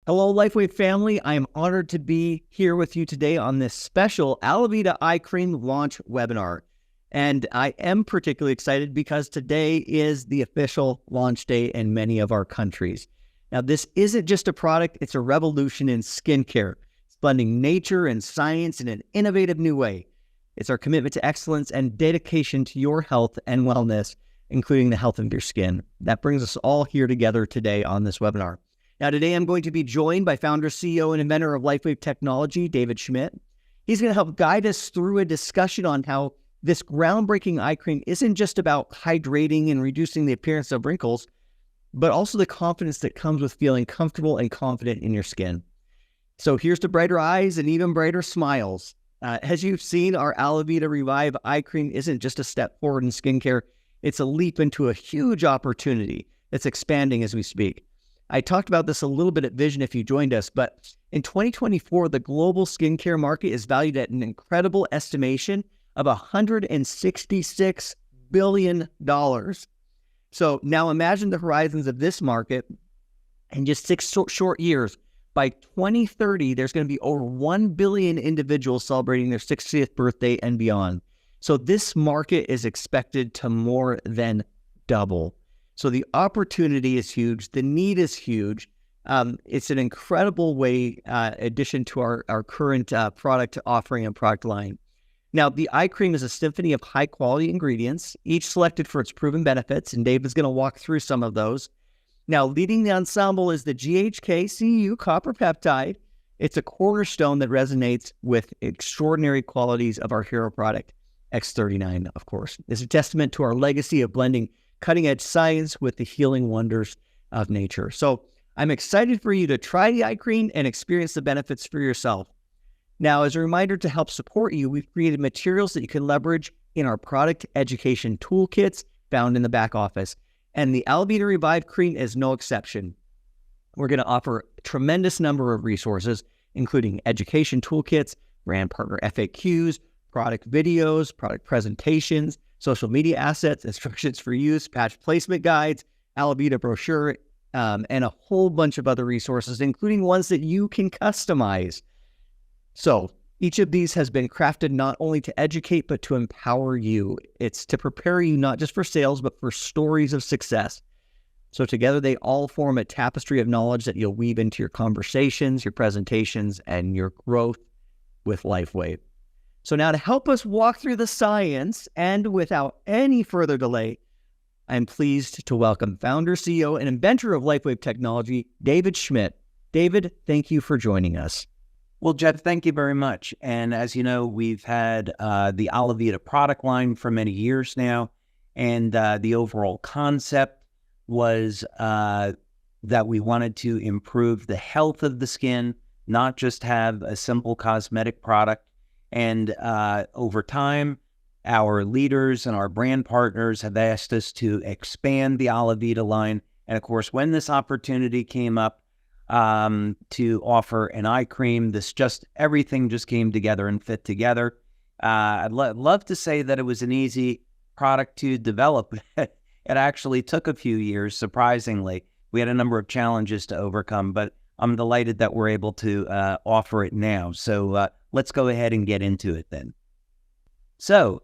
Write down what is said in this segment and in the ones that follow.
Hello, LifeWave family. I am honored to be here with you today on this special Alavida eye cream launch webinar. And I am particularly excited because today is the official launch day in many of our countries. Now, this isn't just a product, it's a revolution in skincare. It's blending nature and science in an innovative new way. It's our commitment to excellence and dedication to your health and wellness, including the health of your skin. That brings us all here together today on this webinar. Now, today I'm going to be joined by founder, CEO, and inventor of LifeWave technology, David Schmidt. He's going to help guide us through a discussion on how this groundbreaking eye cream isn't just about hydrating and reducing the appearance of wrinkles, but also the confidence that comes with feeling comfortable and confident in your skin. So here's to brighter eyes and even brighter smiles. As you've seen, our Alavida Revive eye cream isn't just a step forward in skincare. It's a leap into a huge opportunity that's expanding as we speak. I talked about this a little bit at Vision if you joined us, but in 2024, the global skincare market is valued at an incredible estimation of $166 billion. So now imagine the horizons of this market in just 6 short years. By 2030, there's going to be over 1 billion individuals celebrating their 60th birthday and beyond. So this market is expected to more than double. So the opportunity is huge. The need is huge. It's an incredible way addition to our current product offering and product line. Now, the eye cream is a symphony of high-quality ingredients, each selected for its proven benefits, and Dave is going to walk through some of those. Now, leading the ensemble is the GHK-CU Copper Peptide. It's a cornerstone that resonates with extraordinary qualities of our hero product, X39, of course. It's a testament to our legacy of blending cutting-edge science with the healing wonders of nature. So I'm excited for you to try the eye cream and experience the benefits for yourself. Now, as a reminder to help support you, we've created materials that you can leverage in our product education toolkits found in the back office. And the Alavida Revive cream is no exception. We're going to offer a tremendous number of resources, including education toolkits, brand partner FAQs, product videos, product presentations, social media assets, instructions for use, patch placement guides, Alavida brochure, and a whole bunch of other resources, including ones that you can customize. So each of these has been crafted not only to educate, but to empower you. It's to prepare you not just for sales, but for stories of success. So together they all form a tapestry of knowledge that you'll weave into your conversations, your presentations, and your growth with LifeWave. So now to help us walk through the science and without any further delay, I'm pleased to welcome founder, CEO, and inventor of LifeWave technology, David Schmidt. David, thank you for joining us. Well, Jeff, thank you very much. And as you know, we've had the Alavida product line for many years now. And the overall concept was that we wanted to improve the health of the skin, not just have a simple cosmetic product. And over time, our leaders and our brand partners have asked us to expand the Alavida line. And of course, when this opportunity came up to offer an eye cream, everything just came together and fit together. I'd love to say that it was an easy product to develop. It actually took a few years, surprisingly. We had a number of challenges to overcome, but I'm delighted that we're able to offer it now. So let's go ahead and get into it then. So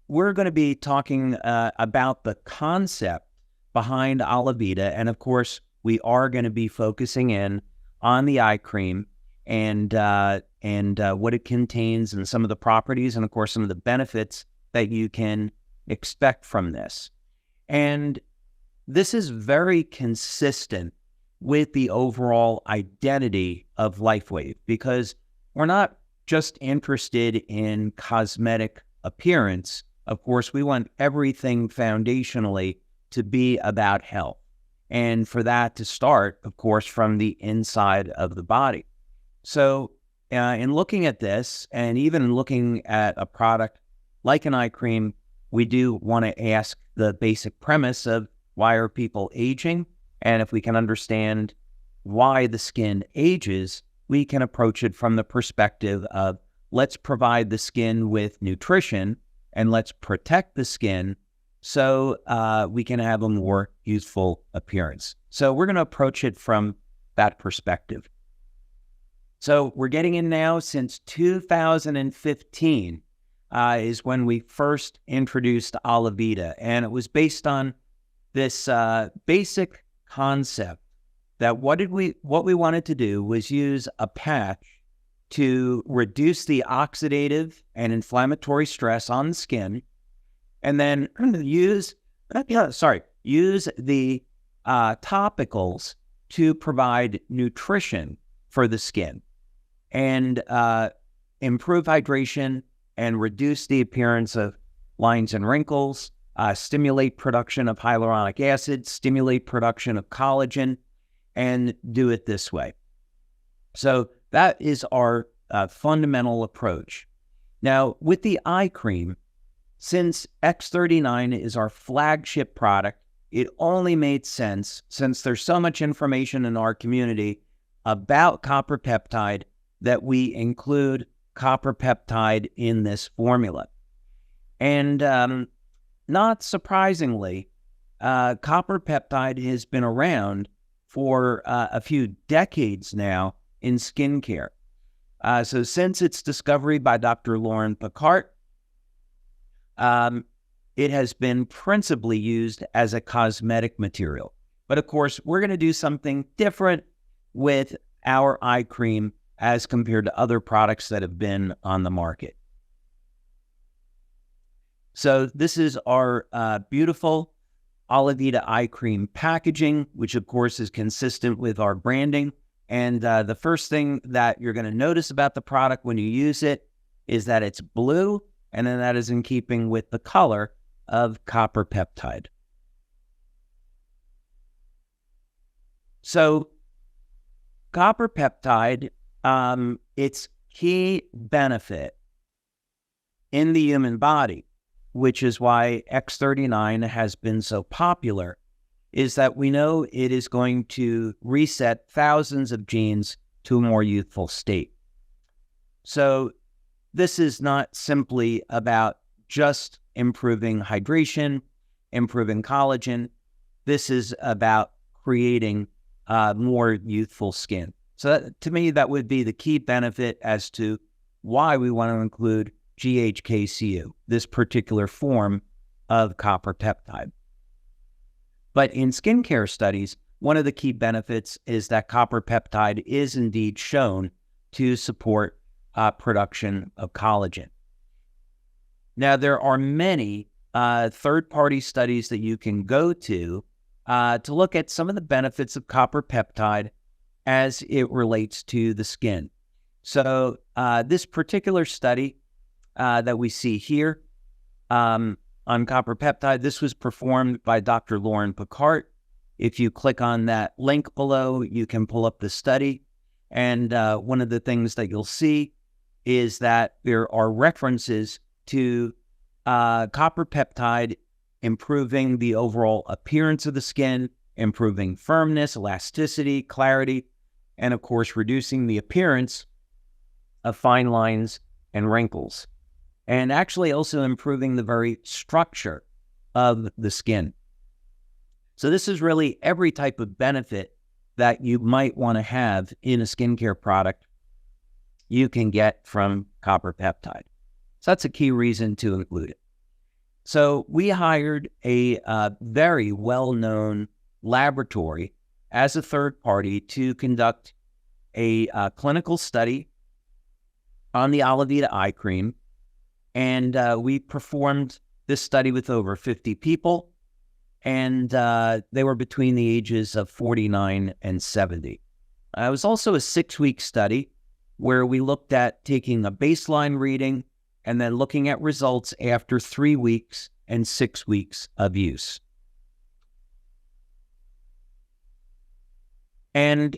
we're going to be talking about the concept behind Alavida. And of course, we are going to be focusing in on the eye cream and what it contains and some of the properties and, of course, some of the benefits that you can expect from this. And this is very consistent with the overall identity of LifeWave, because we're not just interested in cosmetic appearance. Of course, we want everything foundationally to be about health. And for that to start, of course, from the inside of the body. So in looking at this, and even looking at a product like an eye cream, we do want to ask the basic premise of why are people aging? And if we can understand why the skin ages, we can approach it from the perspective of let's provide the skin with nutrition and let's protect the skin so we can have a more youthful appearance. So we're going to approach it from that perspective. So we're getting in now since 2015 is when we first introduced Alavida. And it was based on this basic concept that what we wanted to do was use a patch to reduce the oxidative and inflammatory stress on the skin, and then use the topicals to provide nutrition for the skin and improve hydration and reduce the appearance of lines and wrinkles, stimulate production of hyaluronic acid, stimulate production of collagen, and do it this way. So that is our fundamental approach. Now, with the eye cream, since X39 is our flagship product, it only made sense, since there's so much information in our community about copper peptide, that we include copper peptide in this formula. And not surprisingly, copper peptide has been around for a few decades now in skincare. So since its discovery by Dr. Lauren Picard, it has been principally used as a cosmetic material. But of course, we're going to do something different with our eye cream as compared to other products that have been on the market. So this is our beautiful Alavida eye cream packaging, which of course is consistent with our branding. And the first thing that you're going to notice about the product when you use it is that it's blue, and then that is in keeping with the color of copper peptide. So copper peptide, its key benefit in the human body, which is why X39 has been so popular, is that we know it is going to reset thousands of genes to a more youthful state. So this is not simply about just improving hydration, improving collagen. This is about creating more youthful skin. So that, to me, that would be the key benefit as to why we want to include GHKCU, this particular form of copper peptide. But in skincare studies, one of the key benefits is that copper peptide is indeed shown to support production of collagen. Now, there are many third-party studies that you can go to look at some of the benefits of copper peptide as it relates to the skin. So this particular study that we see here on copper peptide, this was performed by Dr. Lauren Picard. If you click on that link below, you can pull up the study. And one of the things that you'll see is that there are references to copper peptide improving the overall appearance of the skin, improving firmness, elasticity, clarity, and of course, reducing the appearance of fine lines and wrinkles, and actually also improving the very structure of the skin. So this is really every type of benefit that you might want to have in a skincare product you can get from copper peptide. So that's a key reason to include it. So we hired a very well-known laboratory as a third party to conduct a clinical study on the Alavida eye cream. And we performed this study with over 50 people, and they were between the ages of 49 and 70. It was also a 6-week study where we looked at taking a baseline reading and then looking at results after 3 weeks and 6 weeks of use. And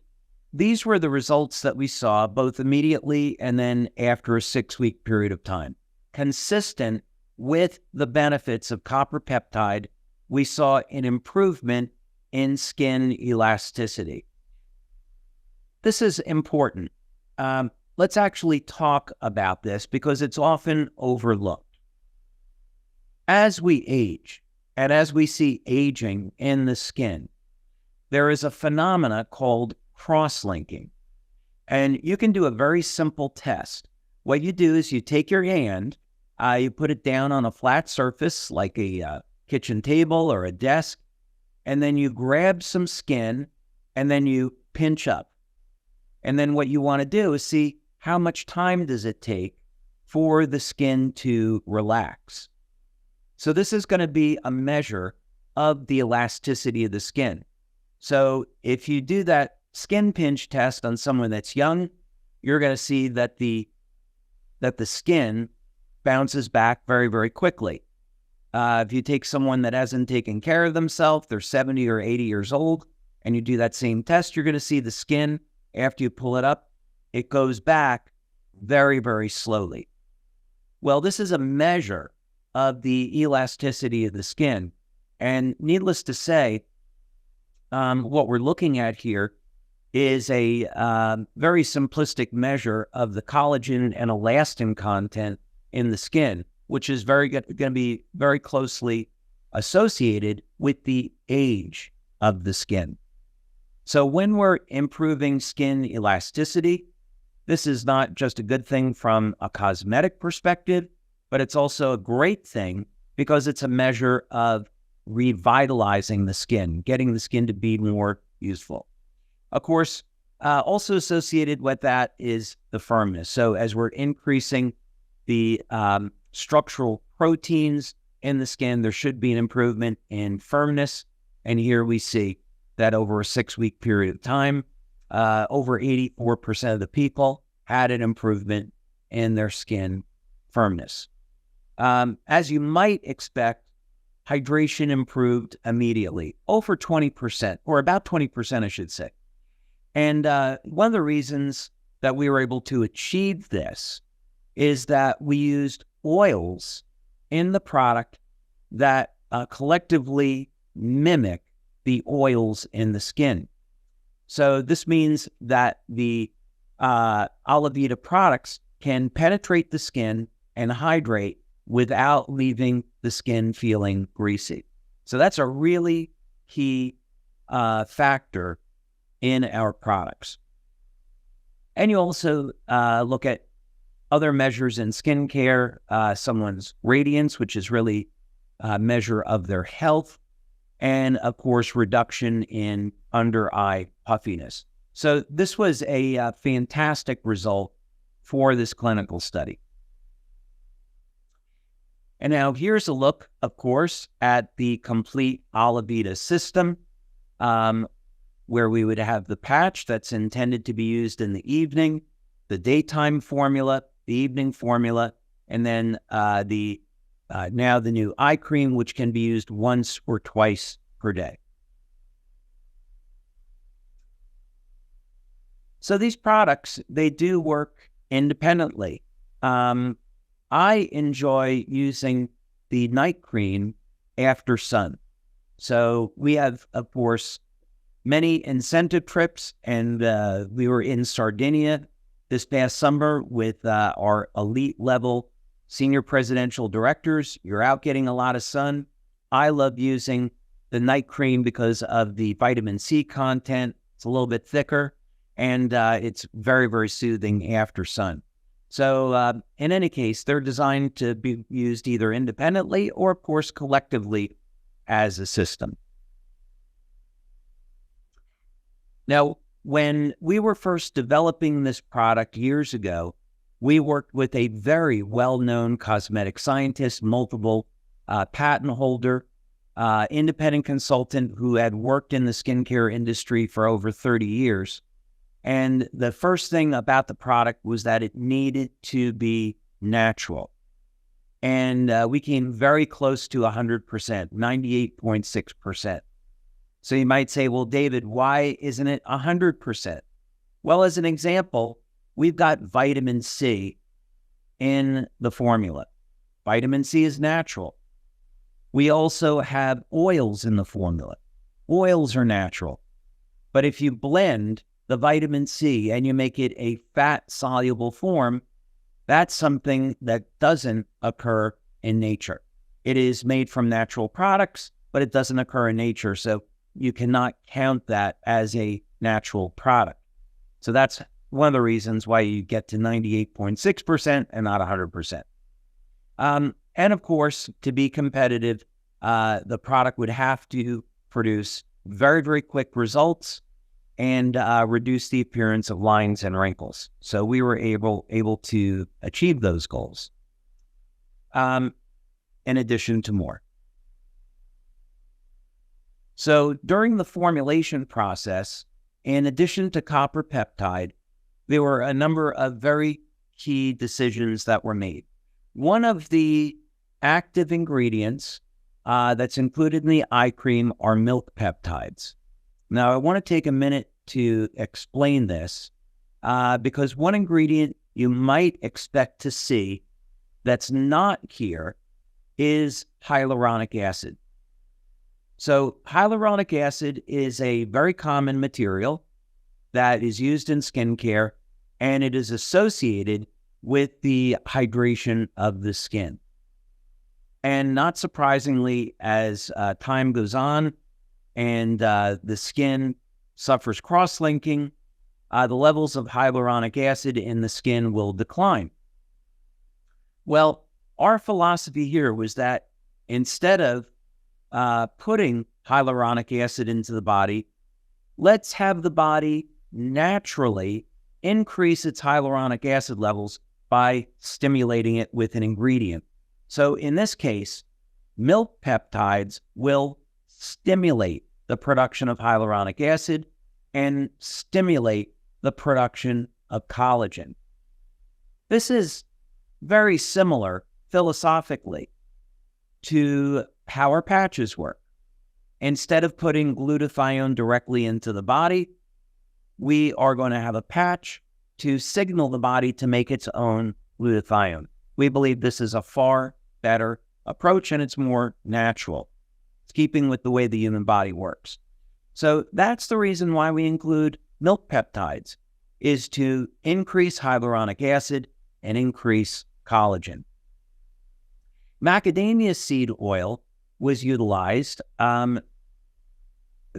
these were the results that we saw both immediately and then after a 6-week period of time. Consistent with the benefits of copper peptide, we saw an improvement in skin elasticity. This is important. Let's actually talk about this because it's often overlooked. As we age, and as we see aging in the skin, there is a phenomena called cross-linking. And you can do a very simple test. What you do is you take your hand, you put it down on a flat surface like a kitchen table or a desk, and then you grab some skin and then you pinch up. And then what you want to do is see how much time does it take for the skin to relax. So this is going to be a measure of the elasticity of the skin. So if you do that skin pinch test on someone that's young, you're going to see that the skin bounces back very, very quickly. If you take someone that hasn't taken care of themselves, they're 70 or 80 years old, and you do that same test, you're going to see the skin, after you pull it up, it goes back very, very slowly. Well, this is a measure of the elasticity of the skin. And needless to say, what we're looking at here is a very simplistic measure of the collagen and elastin content in the skin, which is going to be very closely associated with the age of the skin. So when we're improving skin elasticity, this is not just a good thing from a cosmetic perspective, but it's also a great thing because it's a measure of revitalizing the skin, getting the skin to be more useful. Of course, also associated with that is the firmness. So as we're increasing the structural proteins in the skin, there should be an improvement in firmness. And here we see that over a 6-week period of time, over 84% of the people had an improvement in their skin firmness. As you might expect, hydration improved immediately, over 20%, or about 20%, I should say. And one of the reasons that we were able to achieve this is that we used oils in the product that collectively mimic the oils in the skin. So this means that the Alavida products can penetrate the skin and hydrate without leaving the skin feeling greasy. So that's a really key factor in our products. And you also look at other measures in skincare, someone's radiance, which is really a measure of their health, and of course, reduction in under eye puffiness. So this was a fantastic result for this clinical study. And now here's a look, of course, at the complete Alavida system, where we would have the patch that's intended to be used in the evening, the daytime formula, the evening formula, and then now the new eye cream, which can be used once or twice per day. So these products, they do work independently. I enjoy using the night cream after sun. So we have, of course, many incentive trips, and we were in Sardinia this past summer with our elite level senior presidential directors. You're out getting a lot of sun. I love using the night cream because of the vitamin C content. It's a little bit thicker, and it's very, very soothing after sun. So in any case, they're designed to be used either independently or, of course, collectively as a system. Now, when we were first developing this product years ago, we worked with a very well-known cosmetic scientist, multiple patent holder, independent consultant who had worked in the skincare industry for over 30 years. And the first thing about the product was that it needed to be natural. And we came very close to 100%, 98.6%. So you might say, well, David, why isn't it 100%? Well, as an example, we've got vitamin C in the formula. Vitamin C is natural. We also have oils in the formula. Oils are natural. But if you blend the vitamin C and you make it a fat-soluble form, that's something that doesn't occur in nature. It is made from natural products, but it doesn't occur in nature. So you cannot count that as a natural product. So that's one of the reasons why you get to 98.6% and not 100%. And of course, to be competitive, the product would have to produce very, very quick results and reduce the appearance of lines and wrinkles. So we were able to achieve those goals, in addition to more. So during the formulation process, in addition to copper peptide, there were a number of very key decisions that were made. One of the active ingredients that's included in the eye cream are milk peptides. Now, I want to take a minute to explain this because one ingredient you might expect to see that's not here is hyaluronic acid. So hyaluronic acid is a very common material that is used in skincare, and it is associated with the hydration of the skin. And not surprisingly, as time goes on and the skin suffers cross-linking, the levels of hyaluronic acid in the skin will decline. Well, our philosophy here was that instead of putting hyaluronic acid into the body, let's have the body naturally increase its hyaluronic acid levels by stimulating it with an ingredient. So in this case, milk peptides will stimulate the production of hyaluronic acid and stimulate the production of collagen. This is very similar philosophically to how our patches work. Instead of putting glutathione directly into the body, we are going to have a patch to signal the body to make its own glutathione. We believe this is a far better approach and it's more natural. It's keeping with the way the human body works. So that's the reason why we include milk peptides, is to increase hyaluronic acid and increase collagen. Macadamia seed oil was utilized.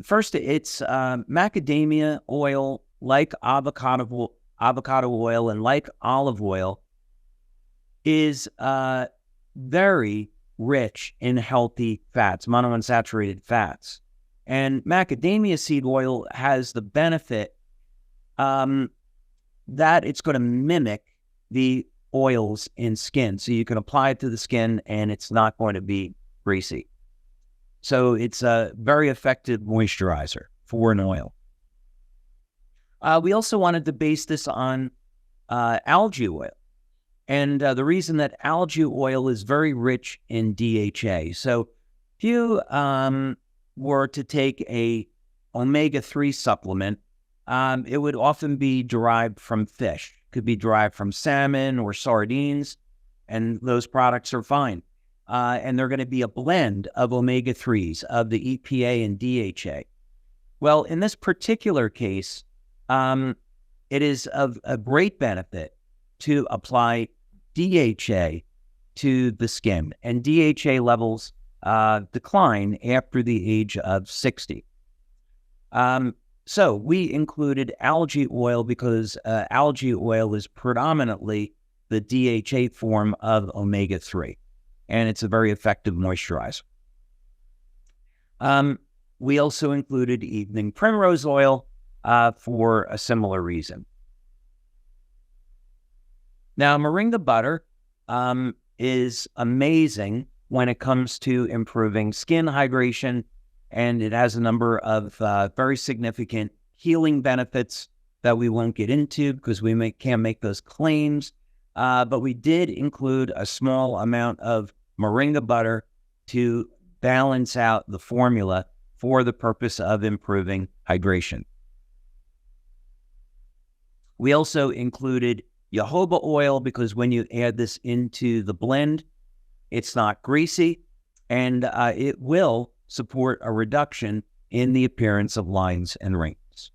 First, it's macadamia oil, like avocado oil and like olive oil, is very rich in healthy fats, monounsaturated fats. And macadamia seed oil has the benefit that it's going to mimic the oils in skin. So you can apply it to the skin and it's not going to be greasy. So it's a very effective moisturizer for an oil. We also wanted to base this on algae oil. And the reason that algae oil is very rich in DHA. So if you were to take a omega-3 supplement, it would often be derived from fish. It could be derived from salmon or sardines, and those products are fine. And they're going to be a blend of omega-3s, of the EPA and DHA. Well, in this particular case, it is of a great benefit to apply DHA to the skin, and DHA levels decline after the age of 60. So we included algae oil because algae oil is predominantly the DHA form of omega-3, and it's a very effective moisturizer. We also included evening primrose oil for a similar reason. Now, moringa butter is amazing when it comes to improving skin hydration, and it has a number of very significant healing benefits that we won't get into because we can't make those claims. But we did include a small amount of moringa butter to balance out the formula for the purpose of improving hydration. We also included jojoba oil because when you add this into the blend, it's not greasy, and it will support a reduction in the appearance of lines and wrinkles.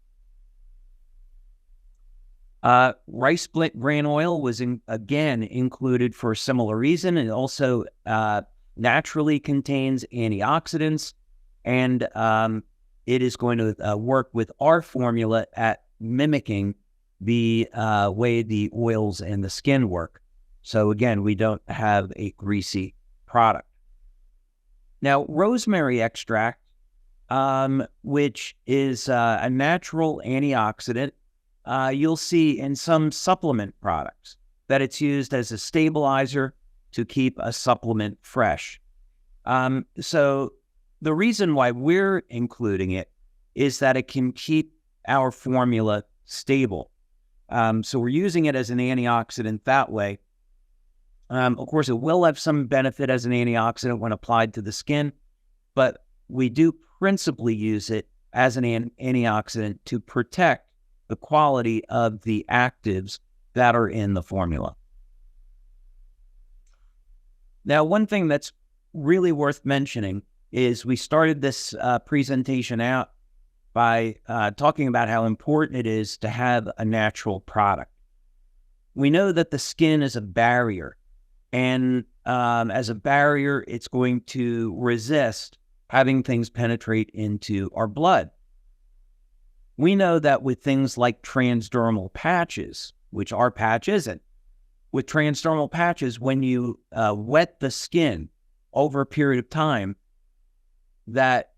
Rice bran oil was again included for a similar reason. It also naturally contains antioxidants and it is going to work with our formula at mimicking the way the oils and the skin work. So again, we don't have a greasy product. Now, rosemary extract, which is a natural antioxidant, you'll see in some supplement products that it's used as a stabilizer to keep a supplement fresh. So the reason why we're including it is that it can keep our formula stable. So we're using it as an antioxidant that way. Of course, it will have some benefit as an antioxidant when applied to the skin, but we do principally use it as an antioxidant to protect the quality of the actives that are in the formula. Now, one thing that's really worth mentioning is we started this presentation out by talking about how important it is to have a natural product. We know that the skin is a barrier, and as a barrier, it's going to resist having things penetrate into our blood. We know that with things like transdermal patches, which our patch isn't, with transdermal patches, when you wet the skin over a period of time, that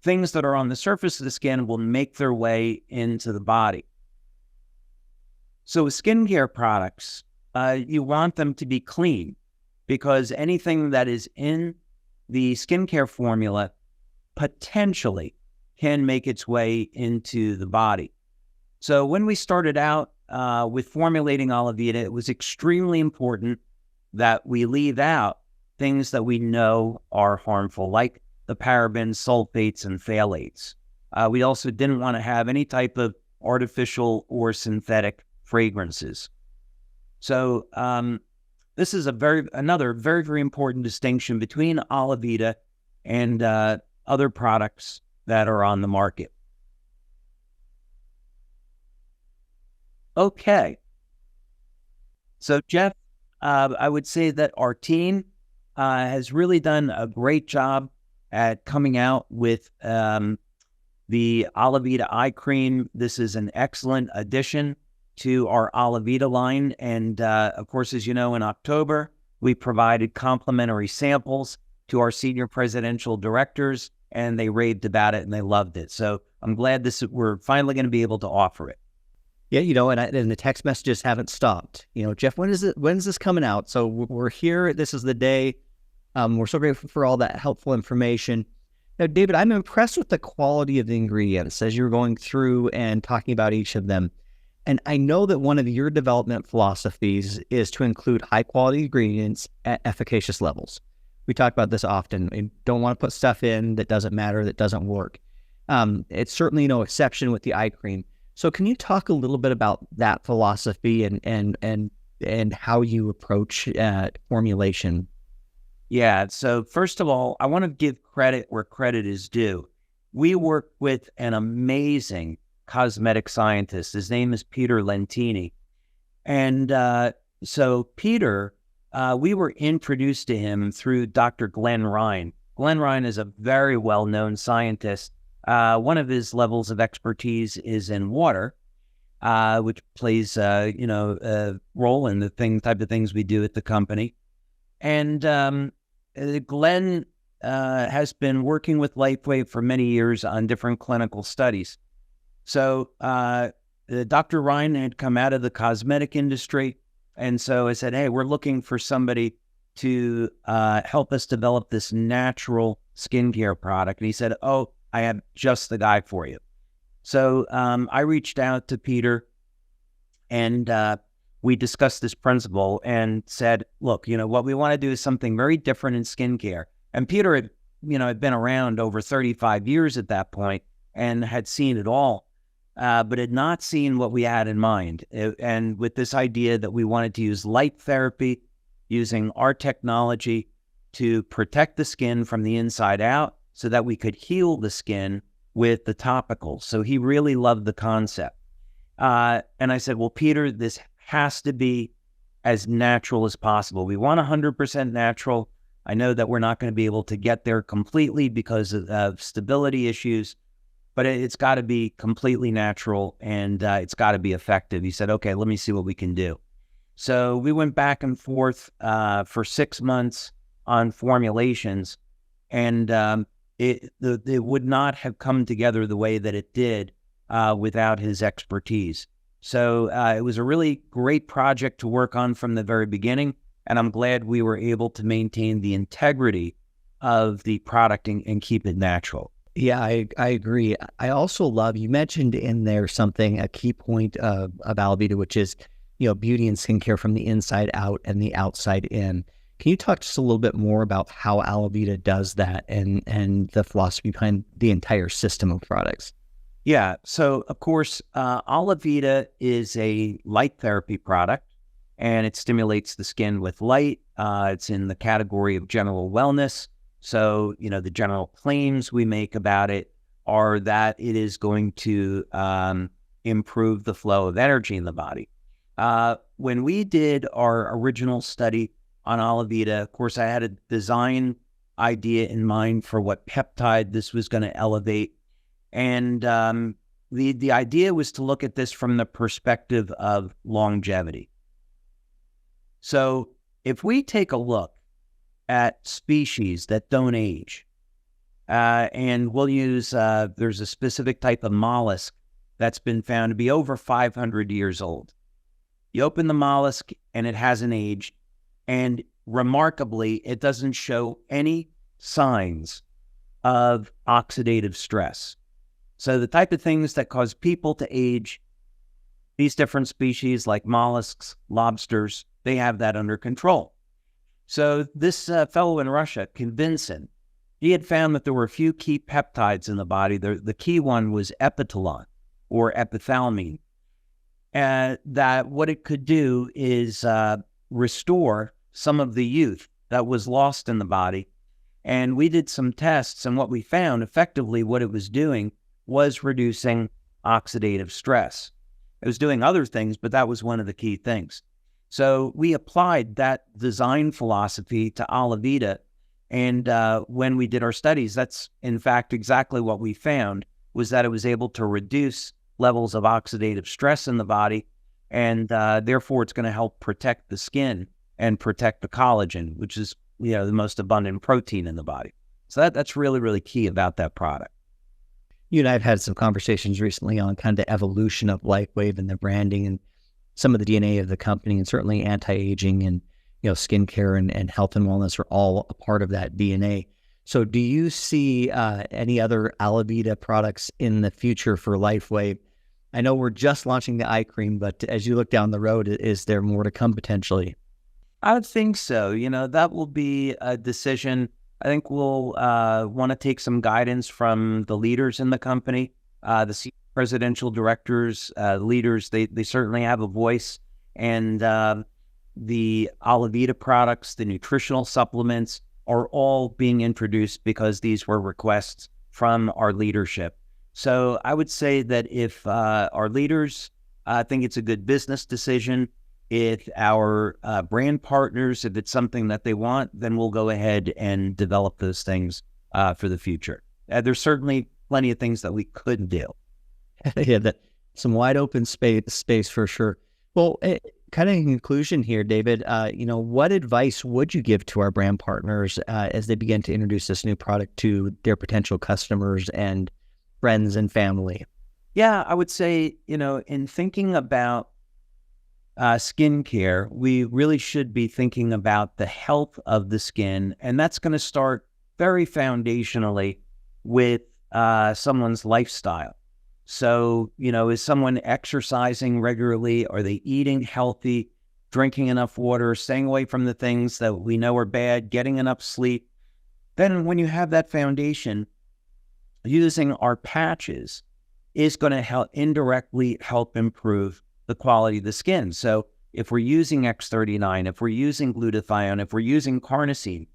things that are on the surface of the skin will make their way into the body. So with skincare products, you want them to be clean, because anything that is in the skincare formula potentially can make its way into the body. So when we started out with formulating Alavida, it was extremely important that we leave out things that we know are harmful, like the parabens, sulfates, and phthalates. We also didn't want to have any type of artificial or synthetic fragrances. So this is another very, very important distinction between Alavida and other products that are on the market. Okay. So Jeff, I would say that our team has really done a great job at coming out with the Alavida eye cream. This is an excellent addition to our Alavida line. And of course, as you know, in October, we provided complimentary samples to our senior presidential directors, and they raved about it and they loved it. So I'm glad we're finally going to be able to offer it. Yeah, and the text messages haven't stopped. Jeff, when's this coming out? So we're here. This is the day. We're so grateful for all that helpful information. Now, David, I'm impressed with the quality of the ingredients as you're going through and talking about each of them. And I know that one of your development philosophies is to include high-quality ingredients at efficacious levels. We talk about this often. We don't want to put stuff in that doesn't matter, that doesn't work. It's certainly no exception with the eye cream. So can you talk a little bit about that philosophy and how you approach formulation? Yeah, so first of all, I want to give credit where credit is due. We work with an amazing cosmetic scientist. His name is Peter Lentini. And so Peter, we were introduced to him through Dr. Glenn Ryan. Glenn Ryan is a very well-known scientist. One of his levels of expertise is in water, which plays, a role in the type of things we do at the company. And Glenn has been working with LifeWave for many years on different clinical studies. So Dr. Ryan had come out of the cosmetic industry, and so I said, hey, we're looking for somebody to help us develop this natural skincare product. And he said, oh, I have just the guy for you. So I reached out to Peter, and we discussed this principle and said, look, what we want to do is something very different in skincare. And Peter had been around over 35 years at that point and had seen it all, but had not seen what we had in mind. And with this idea that we wanted to use light therapy, using our technology to protect the skin from the inside out so that we could heal the skin with the topicals. So he really loved the concept. And I said, well, Peter, this has to be as natural as possible. We want 100% natural. I know that we're not going to be able to get there completely because of stability issues, but it's got to be completely natural, and it's got to be effective. He said, okay, let me see what we can do. So we went back and forth for 6 months on formulations, and it would not have come together the way that it did without his expertise. So it was a really great project to work on from the very beginning, and I'm glad we were able to maintain the integrity of the product and keep it natural. Yeah, I agree. I also love, you mentioned in there something, a key point of Alavida, which is, beauty and skincare from the inside out and the outside in. Can you talk just a little bit more about how Alavida does that and the philosophy behind the entire system of products? Yeah, so of course, Alavida is a light therapy product, and it stimulates the skin with light. It's in the category of general wellness. So, the general claims we make about it are that it is going to improve the flow of energy in the body. When we did our original study on Alavida, of course, I had a design idea in mind for what peptide this was going to elevate. And the idea was to look at this from the perspective of longevity. So if we take a look at species that don't age, and we'll use, there's a specific type of mollusk that's been found to be over 500 years old. You open the mollusk and it hasn't aged, and remarkably, it doesn't show any signs of oxidative stress. So the type of things that cause people to age, these different species like mollusks, lobsters, they have that under control. So this fellow in Russia, Vincent, he had found that there were a few key peptides in the body. The key one was epithalon or epithalamine. That what it could do is restore some of the youth that was lost in the body. And we did some tests, and what we found, effectively what it was doing was reducing oxidative stress. It was doing other things, but that was one of the key things. So we applied that design philosophy to Alavida, and when we did our studies, that's in fact exactly what we found, was that it was able to reduce levels of oxidative stress in the body, and therefore it's going to help protect the skin and protect the collagen, which is the most abundant protein in the body. So that's really, really key about that product. You and I have had some conversations recently on kind of the evolution of LifeWave and the branding and some of the DNA of the company, and certainly anti-aging and skincare and health and wellness are all a part of that DNA. So do you see any other Alavida products in the future for LifeWave? I know we're just launching the eye cream, but as you look down the road, is there more to come potentially? I would think so. That will be a decision. I think we'll want to take some guidance from the leaders in the company, the presidential directors, leaders. They certainly have a voice, and the Alavida products, the nutritional supplements, are all being introduced because these were requests from our leadership. So I would say that if our leaders think it's a good business decision, if our brand partners, if it's something that they want, then we'll go ahead and develop those things for the future. There's certainly plenty of things that we could do. Yeah, some wide open space for sure. Well, kind of in conclusion here, David, what advice would you give to our brand partners as they begin to introduce this new product to their potential customers and friends and family? Yeah, I would say, in thinking about skincare, we really should be thinking about the health of the skin, and that's going to start very foundationally with someone's lifestyle. So, is someone exercising regularly? Are they eating healthy, drinking enough water, staying away from the things that we know are bad, getting enough sleep? Then when you have that foundation, using our patches is going to indirectly help improve the quality of the skin. So if we're using X39, if we're using glutathione, if we're using carnosine,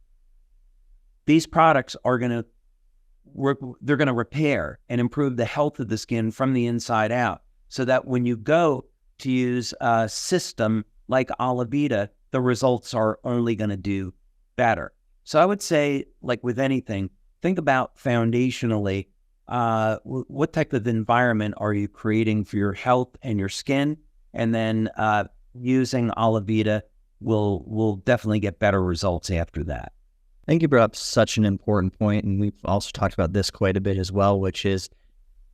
these products are going to repair and improve the health of the skin from the inside out, so that when you go to use a system like Alavida, the results are only going to do better. So I would say, like with anything, think about foundationally what type of environment are you creating for your health and your skin? And then using Alavida will definitely get better results after that. I think you brought up such an important point, and we've also talked about this quite a bit as well, which is,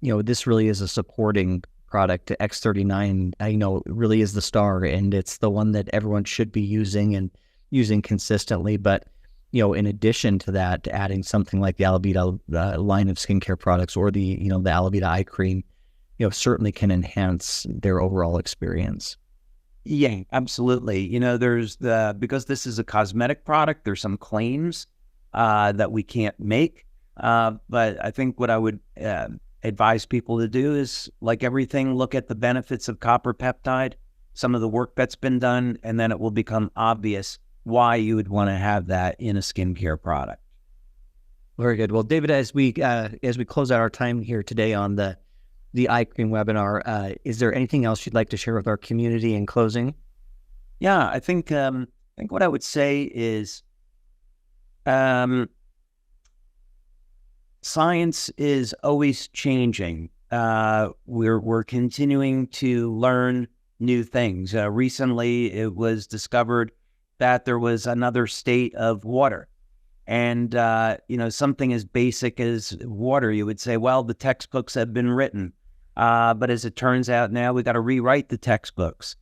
this really is a supporting product. X39, really is the star, and it's the one that everyone should be using and using consistently. But, in addition to that, adding something like the Alavida line of skincare products or the Alavida eye cream, certainly can enhance their overall experience. Yeah, absolutely. Because this is a cosmetic product, there's some claims that we can't make. But I think what I would advise people to do is, like everything, look at the benefits of copper peptide, some of the work that's been done, and then it will become obvious why you would want to have that in a skincare product. Very good. Well, David, as we close out our time here today on the eye cream webinar, is there anything else you'd like to share with our community in closing? Yeah, I think what I would say is science is always changing. We're continuing to learn new things. Recently, it was discovered that there was another state of water. And, something as basic as water, you would say, well, the textbooks have been written. But as it turns out now, we got to rewrite the textbooks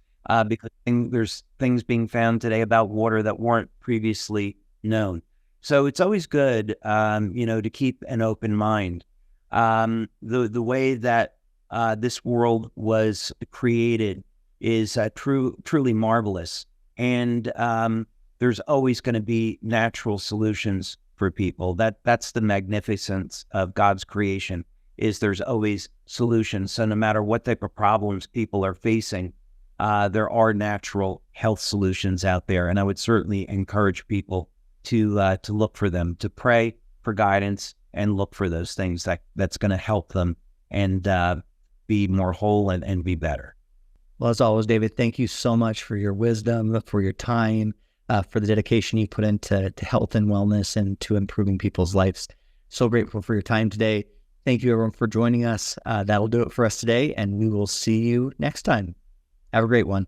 because there's things being found today about water that weren't previously known. So it's always good, to keep an open mind. The way that this world was created is truly marvelous. And there's always going to be natural solutions for people. That's the magnificence of God's creation, is there's always solutions. So no matter what type of problems people are facing, there are natural health solutions out there. And I would certainly encourage people to look for them, to pray for guidance and look for those things that's going to help them and be more whole and be better. Well, as always, David, thank you so much for your wisdom, for your time, for the dedication you put into health and wellness and to improving people's lives. So grateful for your time today. Thank you, everyone, for joining us. That'll do it for us today, and we will see you next time. Have a great one.